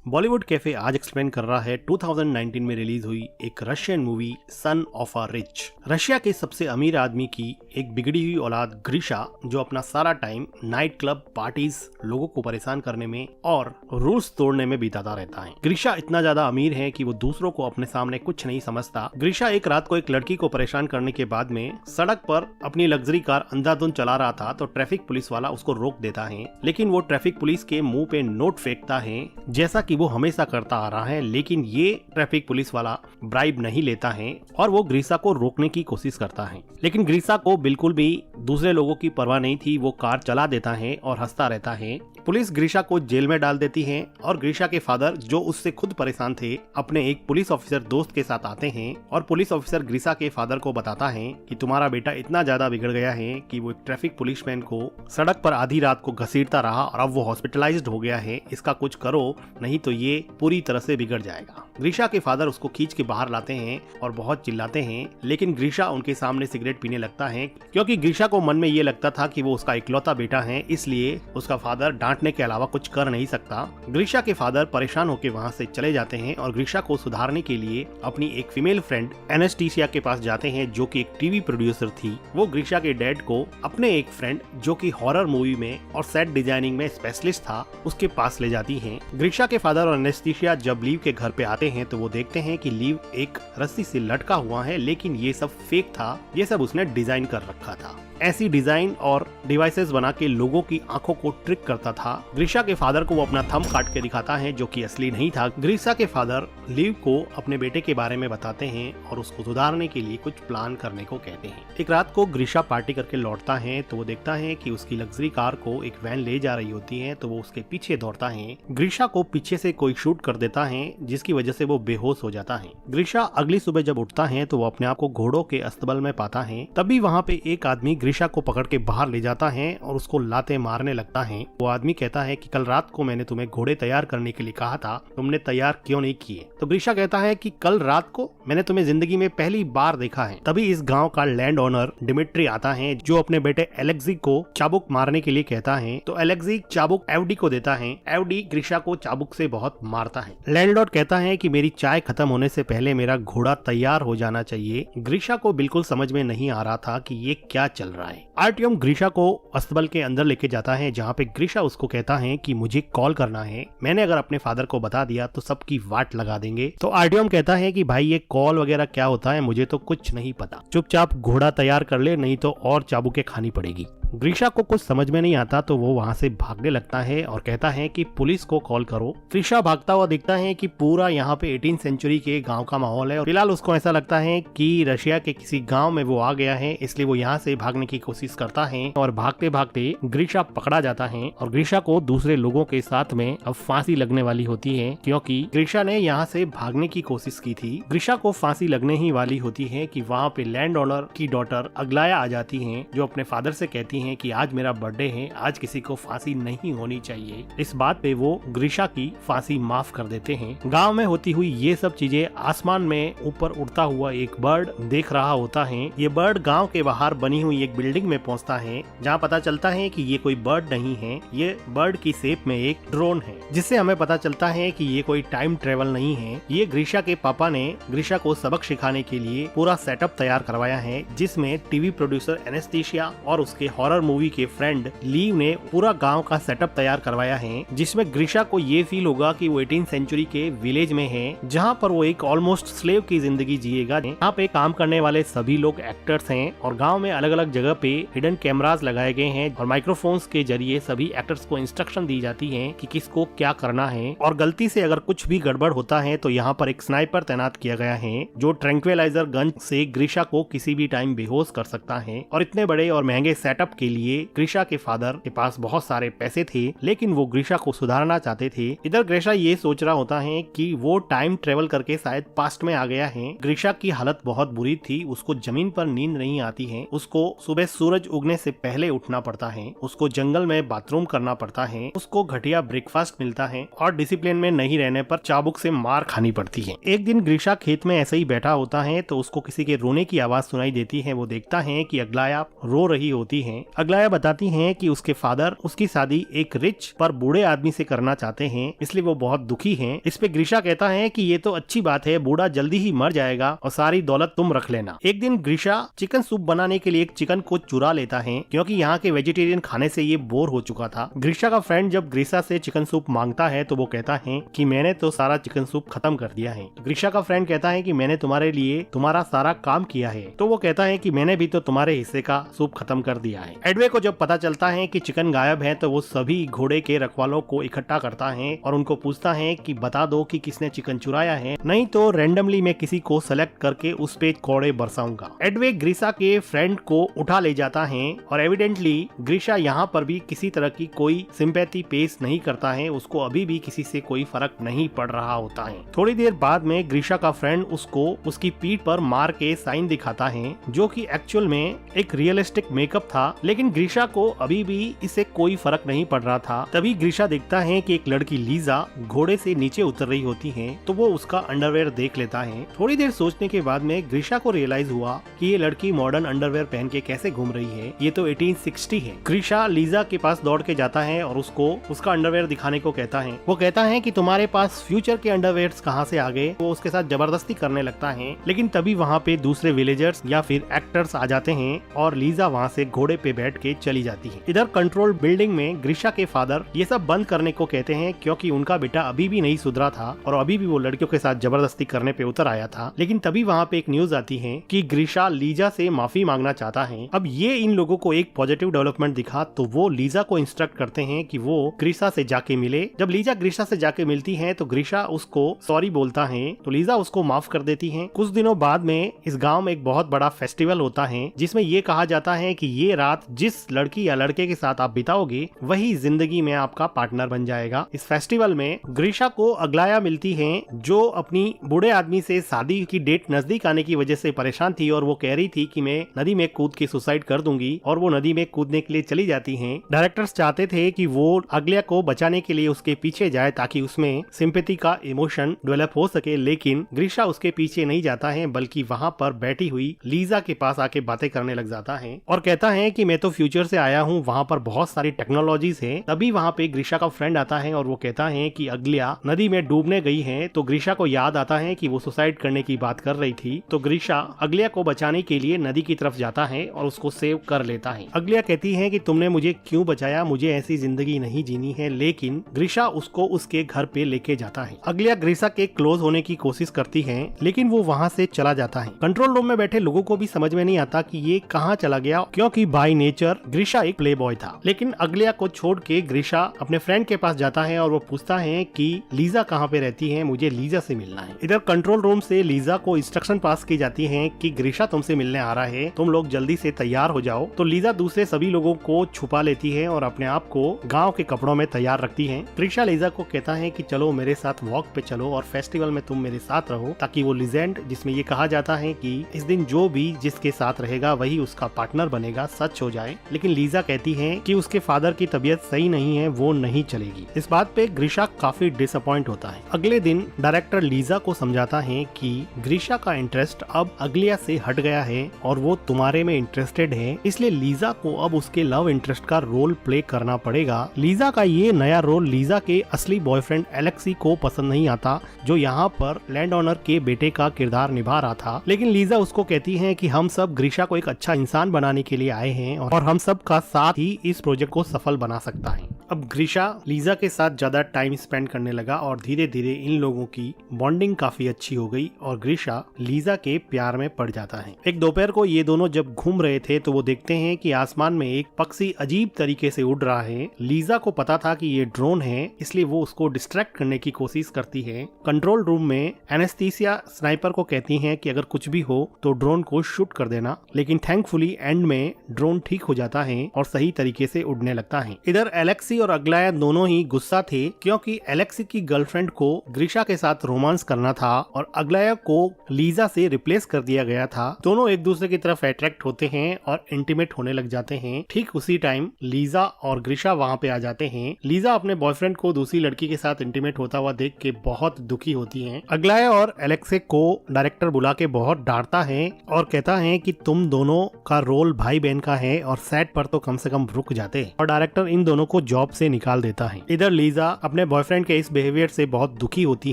Bollywood cafe आज explain कर रहा है 2019 में रिलीज हुई एक Russian movie son of a rich. Russia के सबसे अमीर आदमी की एक बिगड़ी हुई औलाद ग्रीशा, जो अपना सारा टाइम नाइट क्लब पार्टीज, लोगों को परेशान करने में और रूल्स तोड़ने में बिताता रहता है। ग्रीशा इतना ज्यादा अमीर है कि वो दूसरों को अपने सामने कुछ नहीं समझता। ग्रीशा एक रात को एक लड़की को परेशान करने के बाद में सड़क पर अपनी लग्जरी कार अंधाधुंध चला रहा था तो ट्रैफिक पुलिस वाला उसको रोक देता है, लेकिन वो ट्रैफिक पुलिस के मुंह पे नोट फेंकता है जैसा कि वो हमेशा करता आ रहा है। लेकिन ये ट्रैफिक पुलिस वाला ब्राइब नहीं लेता है और वो ग्रीशा को रोकने की कोशिश करता है, लेकिन ग्रीशा को बिल्कुल भी दूसरे लोगों की परवाह नहीं थी। वो कार चला देता है और हंसता रहता है। पुलिस ग्रीशा को जेल में डाल देती है और ग्रीशा के फादर, जो उससे खुद परेशान थे, अपने एक पुलिस ऑफिसर दोस्त के साथ आते हैं और पुलिस ऑफिसर ग्रीशा के फादर को बताता है कि तुम्हारा बेटा इतना ज्यादा बिगड़ गया है कि वो एक ट्रैफिक पुलिसमैन को सड़क पर आधी रात को घसीटता रहा और अब वो हॉस्पिटलाइज्ड हो गया है। इसका कुछ करो, नहीं तो ये पूरी तरह से बिगड़ जाएगा। ग्रीशा के फादर उसको खींच के बाहर लाते हैं और बहुत चिल्लाते हैं, लेकिन ग्रीशा उनके सामने सिगरेट पीने लगता है क्योंकि ग्रीशा को मन में ये लगता था कि वो उसका इकलौता बेटा है, इसलिए उसका फादर डांटने के अलावा कुछ कर नहीं सकता। ग्रीशा के फादर परेशान होकर वहाँ से चले जाते हैं और ग्रीशा को सुधारने के लिए अपनी एक फीमेल फ्रेंड एनेस्टीसिया के पास जाते हैं, जो कि एक टीवी प्रोड्यूसर थी। वो ग्रीशा के डैड को अपने एक फ्रेंड, जो कि हॉरर मूवी में और सेट डिजाइनिंग में स्पेशलिस्ट था, उसके पास ले जाती हैं। ग्रीशा के फादर और एनेस्टीसिया जब लीव के घर पे आते हैं तो वो देखते हैं कि लीव एक रस्सी से लटका हुआ है, लेकिन ये सब फेक था, ये सब उसने डिजाइन कर रखा था। ऐसी डिजाइन और डिवाइसेस बना के लोगों की आंखों को ट्रिक करता था। ग्रीशा के फादर को वो अपना थंब काट के दिखाता है, जो कि असली नहीं था। ग्रीशा के फादर लीव को अपने बेटे के बारे में बताते हैं और उसको सुधारने के लिए कुछ प्लान करने को कहते हैं। एक रात को ग्रीशा पार्टी करके लौटता है तो वो देखता है कि उसकी लग्जरी कार को एक वैन ले जा रही होती है, तो वो उसके पीछे दौड़ता है। ग्रीशा को पीछे से कोई शूट कर देता है, जिसकी वजह से वो बेहोश हो जाता है। ग्रीशा अगली सुबह जब उठता है तो वो अपने आप को घोड़ों के अस्तबल में पाता है। तभी वहाँ पे एक आदमी ग्रीशा को पकड़ के बाहर ले जाता है और उसको लाते मारने लगता है। वो आदमी कहता है कि कल रात को मैंने तुम्हें घोड़े तैयार करने के लिए कहा था, तुमने तैयार क्यों नहीं किए? तो ग्रीशा कहता है कि कल रात को मैंने तुम्हें जिंदगी में पहली बार देखा है। तभी इस गांव का लैंड ओनर डिमिट्री आता है, जो अपने बेटे एलेक्सी को चाबुक मारने के लिए कहता है। तो एलेक्सी चाबुक एवडी को देता है। एवडी ग्रीशा को चाबुक से बहुत मारता है। लैंडलॉर्ड कहता है कि मेरी चाय खत्म होने से पहले मेरा घोड़ा तैयार हो जाना चाहिए। ग्रीशा को बिल्कुल समझ में नहीं आ रहा था कि ये क्या चल रहा है। आर्टियम ग्रीशा को अस्तबल के अंदर लेके जाता है, जहाँ पे ग्रीशा उसको कहता है कि मुझे कॉल करना है, मैंने अगर अपने फादर को बता दिया तो सबकी वाट लगा देंगे। तो आर्टियम कहता है कि भाई ये कॉल वगैरह क्या होता है, मुझे तो कुछ नहीं पता, चुपचाप घोड़ा तैयार कर ले, नहीं तो और चाबुकें खानी पड़ेगी। ग्रीशा को कुछ समझ में नहीं आता तो वो वहाँ से भागने लगता है और कहता है कि पुलिस को कॉल करो। ग्रीशा भागता हुआ दिखता है कि पूरा यहाँ पे 18th सेंचुरी के गांव का माहौल है और फिलहाल उसको ऐसा लगता है कि रशिया के किसी गांव में वो आ गया है, इसलिए वो यहाँ से भागने की कोशिश करता है और भागते भागते ग्रीशा पकड़ा जाता है और ग्रीशा को दूसरे लोगों के साथ में अब फांसी लगने वाली होती है, क्योंकि ग्रीशा ने यहाँ से भागने की कोशिश की थी। ग्रीशा को फांसी लगने ही वाली होती है कि वहाँ पे लैंड ओनर की डॉटर अग्लाया आ जाती है, जो अपने फादर से कहती हैं कि आज मेरा बर्थडे है, आज किसी को फांसी नहीं होनी चाहिए। इस बात पे वो ग्रीशा की फांसी माफ कर देते हैं। गांव में होती हुई ये सब चीजें आसमान में ऊपर उड़ता हुआ एक बर्ड देख रहा होता है। ये बर्ड गांव के बाहर बनी हुई एक बिल्डिंग में पहुंचता है, जहां पता चलता है कि ये कोई बर्ड नहीं है, ये बर्ड की शेप में एक ड्रोन है, जिससे हमें पता चलता है कि ये कोई टाइम ट्रेवल नहीं है। ये ग्रीशा के पापा ने ग्रीशा को सबक सिखाने के लिए पूरा सेटअप तैयार करवाया है, जिसमें टीवी प्रोड्यूसर एनेस्टीसिया और उसके हॉरर मूवी के फ्रेंड लीव ने पूरा गांव का सेटअप तैयार करवाया है, जिसमें ग्रीशा को ये फील होगा कि वो 18th सेंचुरी के विलेज में है, जहां पर वो एक ऑलमोस्ट स्लेव की जिंदगी जिएगा। यहाँ पे काम करने वाले सभी लोग एक्टर्स हैं और गांव में अलग अलग जगह पे हिडन कैमरास लगाए गए हैं और माइक्रोफोन्स के जरिए सभी एक्टर्स को इंस्ट्रक्शन दी जाती है कि किसको क्या करना है, और गलती से अगर कुछ भी गड़बड़ होता है तो यहाँ पर एक स्नाइपर तैनात किया गया है, जो ट्रैंक्विलाइजर गन से ग्रीशा को किसी भी टाइम बेहोश कर सकता है। और इतने बड़े और महंगे सेटअप के लिए ग्रीशा के फादर के पास बहुत सारे पैसे थे, लेकिन वो ग्रीशा को सुधारना चाहते थे। इधर ग्रीशा ये सोच रहा होता है कि वो टाइम ट्रेवल करके शायद पास्ट में आ गया है। ग्रीशा की हालत बहुत बुरी थी, उसको जमीन पर नींद नहीं आती है, उसको सुबह सूरज उगने से पहले उठना पड़ता है, उसको जंगल में बाथरूम करना पड़ता है, उसको घटिया ब्रेकफास्ट मिलता है और डिसिप्लिन में नहीं रहने पर चाबुक से मार खानी पड़ती है। एक दिन ग्रीशा खेत में ऐसे ही बैठा होता है तो उसको किसी के रोने की आवाज सुनाई देती है। वो देखता है कि अग्लाया रो रही होती है अग्लाया बताती हैं कि उसके फादर उसकी शादी एक रिच पर बूढ़े आदमी से करना चाहते हैं, इसलिए वो बहुत दुखी हैं। इस पे ग्रीशा कहता है कि ये तो अच्छी बात है, बूढ़ा जल्दी ही मर जाएगा और सारी दौलत तुम रख लेना। एक दिन ग्रीशा चिकन सूप बनाने के लिए एक चिकन को चुरा लेता है, क्योंकि यहाँ के वेजिटेरियन खाने से ये बोर हो चुका था। ग्रीशा का फ्रेंड जब ग्रीशा से चिकन सूप मांगता है तो वो कहता है कि मैंने तो सारा चिकन सूप खत्म कर दिया है। ग्रीशा का फ्रेंड कहता है कि मैंने तुम्हारे लिए तुम्हारा सारा काम किया है, तो वो कहता है कि मैंने भी तो तुम्हारे हिस्से का सूप खत्म कर दिया है। एडवे को जब पता चलता है कि चिकन गायब है तो वो सभी घोड़े के रखवालों को इकट्ठा करता है और उनको पूछता है कि बता दो कि किसने चिकन चुराया है, नहीं तो रैंडमली मैं किसी को सेलेक्ट करके उस पे कोड़े बरसाऊंगा। एडवे ग्रीशा के फ्रेंड को उठा ले जाता है और एविडेंटली ग्रीशा यहाँ पर भी किसी तरह की कोई सिंपैथी पेश नहीं करता है, उसको अभी भी किसी से कोई फर्क नहीं पड़ रहा होता है। थोड़ी देर बाद में ग्रीशा का फ्रेंड उसको उसकी पीठ पर मार के साइन दिखाता है, जो कि एक्चुअल में एक रियलिस्टिक मेकअप था, लेकिन ग्रीशा को अभी भी इससे कोई फर्क नहीं पड़ रहा था। तभी ग्रीशा देखता है कि एक लड़की लीजा घोड़े से नीचे उतर रही होती है, तो वो उसका अंडरवेयर देख लेता है। थोड़ी देर सोचने के बाद में ग्रीशा को रियलाइज हुआ कि ये लड़की मॉडर्न अंडरवेयर पहन के कैसे घूम रही है, ये तो 1860 है। ग्रीशा लीजा के पास दौड़ के जाता है और उसको उसका अंडरवेयर दिखाने को कहता है। वो कहता है कि तुम्हारे पास फ्यूचर के अंडरवेयर्स कहाँ से आ गए। वो उसके साथ जबरदस्ती करने लगता है, लेकिन तभी वहाँ पे दूसरे विलेजर्स या फिर एक्टर्स आ जाते हैं और लीजा वहाँ से घोड़े पे बैठ के चली जाती है। इधर कंट्रोल बिल्डिंग में ग्रीशा के फादर ये सब बंद करने को कहते हैं, क्योंकि उनका बेटा अभी भी नहीं सुधरा था और अभी भी वो लड़कियों के साथ जबरदस्ती करने पे उतर आया था। लेकिन तभी वहाँ पे एक न्यूज आती है कि ग्रीशा लीजा से माफी मांगना चाहता है। अब ये इन लोगों को एक पॉजिटिव डेवलपमेंट दिखा, तो वो लीजा को इंस्ट्रक्ट करते हैं कि वो ग्रीशा से जाके मिले। जब लीजा ग्रीशा से जाके मिलती है तो ग्रीशा उसको सॉरी बोलता है, तो लीजा उसको माफ कर देती है। कुछ दिनों बाद में इस गाँव में एक बहुत बड़ा फेस्टिवल होता है, जिसमें ये कहा जाता है कि ये रात जिस लड़की या लड़के के साथ आप बिताओगे वही जिंदगी में आपका पार्टनर बन जाएगा। इस फेस्टिवल में ग्रीशा को अग्लाया मिलती है, जो अपनी बूढ़े आदमी से शादी की डेट नजदीक आने की वजह से परेशान थी और वो कह रही थी कि मैं नदी में कूद के सुसाइड कर दूंगी, और वो नदी में कूदने के लिए चली जाती हैं। डायरेक्टर्स चाहते थे कि वो अग्लाया को बचाने के लिए उसके पीछे जाए ताकि उसमें सिंपैथी का इमोशन डेवलप हो सके, लेकिन ग्रीशा उसके पीछे नहीं जाता है, बल्कि वहाँ पर बैठी हुई लीजा के पास आके बातें करने लग जाता है और कहता है कि मैं तो फ्यूचर से आया हूँ, वहाँ पर बहुत सारी टेक्नोलॉजीज है। तभी वहाँ पे ग्रीशा का फ्रेंड आता है और वो कहता है कि अग्लाया नदी में डूबने गई है, तो ग्रीशा को याद आता है कि वो सुसाइड करने की बात कर रही थी। तो ग्रीशा अग्लाया को बचाने के लिए नदी की तरफ जाता है और उसको सेव कर लेता है। अग्लाया कहती है कि तुमने मुझे क्यों बचाया, मुझे ऐसी जिंदगी नहीं जीनी है, लेकिन ग्रीशा उसको उसके घर पे लेके जाता है। अग्लाया ग्रीशा के क्लोज होने की कोशिश करती है, लेकिन वो वहाँ से चला जाता है। कंट्रोल रूम में बैठे लोगों को भी समझ में नहीं आता कि ये कहाँ चला गया, क्योंकि बाय नेचर ग्रीशा एक प्ले बॉय था। लेकिन अग्लाया को छोड़ के ग्रीशा अपने फ्रेंड के पास जाता है और वो पूछता है कि लीजा कहाँ पे रहती है, मुझे लीजा से मिलना है। इधर कंट्रोल रूम से लीजा को इंस्ट्रक्शन पास की जाती है कि ग्रीशा तुमसे मिलने आ रहा है, तुम लोग जल्दी से तैयार हो जाओ। तो लीजा दूसरे सभी लोगों को छुपा लेती है और अपने आप को गाँव के कपड़ों में तैयार रखती है। ग्रीशा लीजा को कहता है कि चलो मेरे साथ वॉक पे चलो और फेस्टिवल में तुम मेरे साथ रहो, ताकि वो लीजेंड जिसमें ये कहा जाता है कि इस दिन जो भी जिसके साथ रहेगा वही उसका पार्टनर बनेगा, सच हो जाए। लेकिन लीजा कहती है कि उसके फादर की तबीयत सही नहीं है, वो नहीं चलेगी। इस बात पे ग्रीशा काफी डिसअपॉइंट होता है। अगले दिन डायरेक्टर लीजा को समझाता है कि ग्रीशा का इंटरेस्ट अब अग्लाया से हट गया है और वो तुम्हारे में इंटरेस्टेड है, इसलिए लीजा को अब उसके लव इंटरेस्ट का रोल प्ले करना पड़ेगा। लीजा का ये नया रोल लीजा के असली बॉयफ्रेंड एलेक्सी को पसंद नहीं आता, जो यहाँ पर लैंड ओनर के बेटे का किरदार निभा रहा था। लेकिन लीजा उसको कहती है कि हम सब ग्रीशा को एक अच्छा इंसान बनाने के लिए आए हैं और हम सब का साथ ही इस प्रोजेक्ट को सफल बना सकता है। अब ग्रीशा लीजा के साथ ज्यादा टाइम स्पेंड करने लगा और धीरे धीरे इन लोगों की बॉन्डिंग काफी अच्छी हो गई और ग्रीशा लीजा के प्यार में पड़ जाता है। एक दोपहर को ये दोनों जब घूम रहे थे तो वो देखते हैं कि आसमान में एक पक्षी अजीब तरीके से उड़ रहा है। लीजा को पता था कि ये ड्रोन है, इसलिए वो उसको डिस्ट्रैक्ट करने की कोशिश करती है। कंट्रोल रूम में एनेस्थीसिया स्नाइपर को कहती है कि अगर कुछ भी हो तो ड्रोन को शूट कर देना, लेकिन थैंकफुली एंड में ड्रोन ठीक हो जाता है और सही तरीके से उड़ने लगता है। इधर एलेक्सी एलेक्सी और अग्लाया दोनों ही गुस्सा थे क्योंकि एलेक्सी की गर्लफ्रेंड को ग्रीशा के साथ रोमांस करना था और अग्लाया को लीजा से रिप्लेस कर दिया गया था। दोनों एक दूसरे की तरफ अट्रैक्ट होते हैं और इंटीमेट होने लग जाते हैं। ठीक उसी टाइम लीजा और ग्रीशा वहाँ पे आ जाते हैं। लीजा अपने बॉयफ्रेंड को दूसरी लड़की के साथ इंटीमेट होता हुआ देख के बहुत दुखी होती है। अग्लाया और एलेक्सी को डायरेक्टर बुला के बहुत डांटता है और कहता है कि तुम दोनों का रोल भाई बहन का है और सेट पर तो कम से कम रुक जाते, और डायरेक्टर इन दोनों को जॉब से निकाल देता है। इधर लीजा अपने बॉयफ्रेंड के इस बिहेवियर से बहुत दुखी होती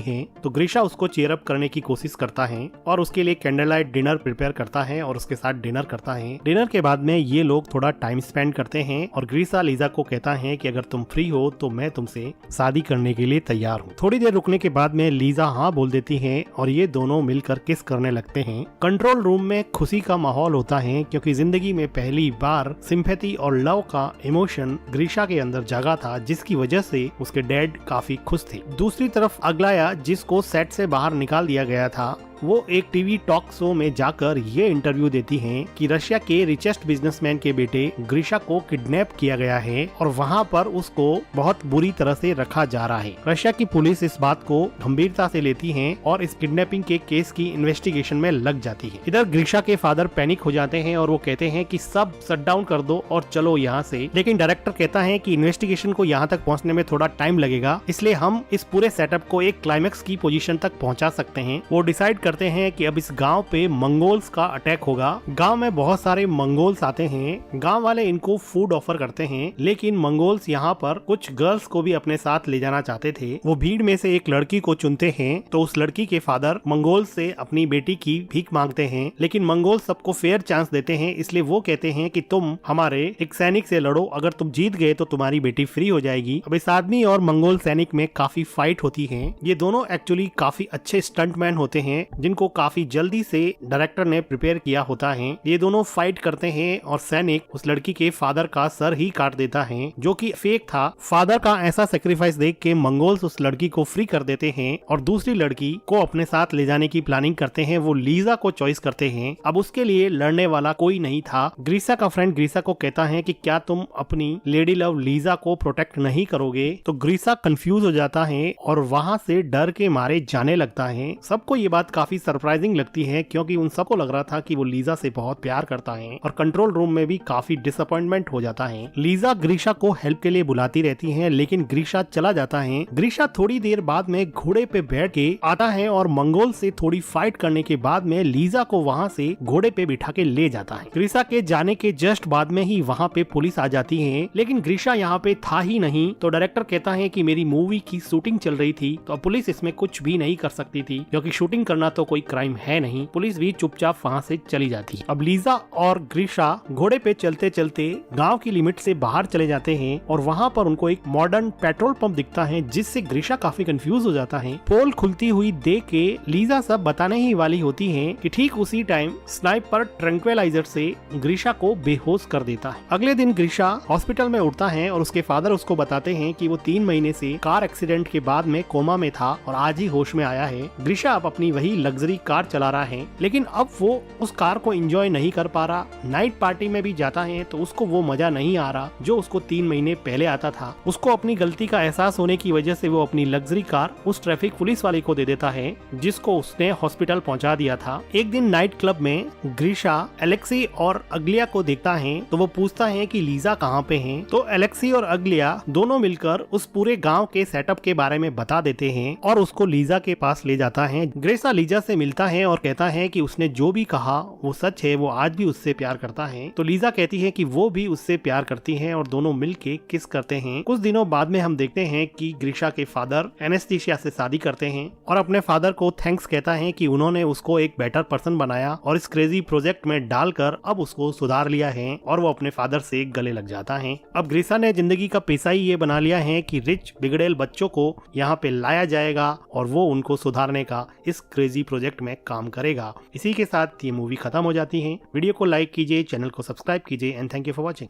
है तो ग्रीशा उसको चीयर अप करने की कोशिश करता है और उसके लिए कैंडल लाइट डिनर प्रिपेयर करता है और उसके साथ डिनर करता है। डिनर के बाद में ये लोग थोड़ा टाइम स्पेंड करते हैं और ग्रीशा लीजा को कहता है कि अगर तुम फ्री हो तो मैं तुमसे शादी करने के लिए तैयार हूँ। थोड़ी देर रुकने के बाद में लीजा हाँ बोल देती है और ये दोनों मिलकर किस करने लगते हैं। कंट्रोल रूम में खुशी का माहौल होता है क्योंकि जिंदगी में पहली बार सिंपैथी और लव का इमोशन ग्रीशा के अंदर जागा था, जिसकी वजह से उसके डैड काफी खुश थे। दूसरी तरफ अग्लाया, जिसको सेट से बाहर निकाल दिया गया था, वो एक टीवी टॉक शो में जाकर ये इंटरव्यू देती हैं कि रशिया के रिचेस्ट बिजनेसमैन के बेटे ग्रीशा को किडनैप किया गया है और वहाँ पर उसको बहुत बुरी तरह से रखा जा रहा है। रशिया की पुलिस इस बात को गंभीरता से लेती है और इस किडनैपिंग के केस की इन्वेस्टिगेशन में लग जाती है। इधर ग्रीशा के फादर पैनिक हो जाते हैं और वो कहते हैं कि सब शट डाउन कर दो और चलो यहाँ से, लेकिन डायरेक्टर कहता है कि इन्वेस्टिगेशन को यहाँ तक पहुँचने में थोड़ा टाइम लगेगा, इसलिए हम इस पूरे सेटअप को एक क्लाइमेक्स की पोजीशन तक पहुँचा सकते हैं। वो डिसाइड करते हैं कि अब इस गांव पे मंगोल्स का अटैक होगा। गांव में बहुत सारे मंगोल्स आते हैं। गांव वाले इनको फूड ऑफर करते हैं, लेकिन मंगोल्स यहाँ पर कुछ गर्ल्स को भी अपने साथ ले जाना चाहते थे। वो भीड़ में से एक लड़की को चुनते हैं तो उस लड़की के फादर मंगोल से अपनी बेटी की भीख मांगते हैं, लेकिन मंगोल सबको फेयर चांस देते हैं, इसलिए वो कहते हैं कि तुम हमारे एक सैनिक से लड़ो, अगर तुम जीत गए तो तुम्हारी बेटी फ्री हो जाएगी। अब इस आदमी और मंगोल सैनिक में काफी फाइट होती है। ये दोनों एक्चुअली काफी अच्छे स्टंटमैन होते हैं जिनको काफी जल्दी से डायरेक्टर ने प्रिपेयर किया होता है। ये दोनों फाइट करते हैं और सैनिक उस लड़की के फादर का सर ही काट देता है, जो कि फेक था। फादर का ऐसा सेक्रीफाइस देख के मंगोल्स उस लड़की को फ्री कर देते हैं और दूसरी लड़की को अपने साथ ले जाने की प्लानिंग करते हैं। वो लीजा को चॉइस करते हैं। अब उसके लिए लड़ने वाला कोई नहीं था। ग्रीशा का फ्रेंड ग्रीशा को कहता है कि क्या तुम अपनी लेडी लव लीजा को प्रोटेक्ट नहीं करोगे, तो ग्रीशा कंफ्यूज हो जाता है और वहाँ से डर के मारे जाने लगता है। सबको ये बात काफी सरप्राइजिंग लगती है क्योंकि उन सबको लग रहा था कि वो लीजा से बहुत प्यार करता है और कंट्रोल रूम में भी काफी डिसअपॉइंटमेंट हो जाता है। लीजा ग्रीशा को हेल्प के लिए बुलाती रहती है, लेकिन ग्रीशा चला जाता है। ग्रीशा थोड़ी देर बाद में घोड़े पे बैठ के आता है और मंगोल से थोड़ी फाइट करने के बाद में लीजा को वहाँ से घोड़े पे बिठा के ले जाता है। ग्रीशा के जाने के जस्ट बाद में ही वहाँ पे पुलिस आ जाती है, लेकिन ग्रीशा यहाँ पे था ही नहीं। तो डायरेक्टर कहता है कि मेरी मूवी की शूटिंग चल रही थी तो पुलिस इसमें कुछ भी नहीं कर सकती थी, क्योंकि शूटिंग करना तो कोई क्राइम है नहीं। पुलिस भी चुपचाप वहाँ से चली जाती है। अब लीजा और ग्रीशा घोड़े पे चलते चलते गांव की लिमिट से बाहर चले जाते हैं और वहाँ पर उनको एक मॉडर्न पेट्रोल पंप दिखता है, जिससे ग्रीशा काफी कंफ्यूज हो जाता है। पोल खुलती हुई देख के लीजा सब बताने ही वाली होती है कि ठीक उसी टाइम स्नाइपर ट्रैंक्विलाइजर से ग्रीशा को बेहोश कर देता है। अगले दिन ग्रीशा हॉस्पिटल में उठता है और उसके फादर उसको बताते हैं कि वो 3 महीने से कार एक्सीडेंट के बाद में कोमा में था और आज ही होश में आया है। ग्रीशा अब अपनी वही लग्जरी कार चला रहा है, लेकिन अब वो उस कार को एंजॉय नहीं कर पा रहा। नाइट पार्टी में भी जाता है तो उसको वो मजा नहीं आ रहा जो उसको 3 महीने पहले आता था। उसको अपनी गलती का एहसास होने की वजह से वो अपनी लग्जरी कार उस ट्रैफिक पुलिस वाले को दे देता है, जिसको उसने हॉस्पिटल पहुंचा दिया था। एक दिन नाइट क्लब में ग्रीशा एलेक्सी और अग्लिया को देखता है तो वो पूछता है कि लीजा कहाँ पे है। तो एलेक्सी और अग्लिया दोनों मिलकर उस पूरे गाँव के सेटअप के बारे में बता देते हैं और उसको लीजा के पास ले जाता है। ग्रीशा लीजा से मिलता है और कहता है कि उसने जो भी कहा वो सच है, वो आज भी उससे प्यार करता है। तो लीजा कहती है कि वो भी उससे प्यार करती है और दोनों मिलके किस करते हैं। कुछ दिनों बाद में हम देखते हैं कि ग्रीशा के फादर एनेस्थीसिया से शादी करते हैं और अपने फादर को थैंक्स कहता है कि उन्होंने उसको एक बेटर पर्सन बनाया और इस क्रेजी प्रोजेक्ट में डालकर अब उसको सुधार लिया है, और वो अपने फादर से गले लग जाता है। अब ग्रीशा ने जिंदगी का पेशा ही ये बना लिया है कि रिच बिगड़ेल बच्चों को यहाँ पे लाया जाएगा और वो उनको सुधारने का इस क्रेजी प्रोजेक्ट में काम करेगा। इसी के साथ ये मूवी खत्म हो जाती है। वीडियो को लाइक कीजिए, चैनल को सब्सक्राइब कीजिए and thank you for watching.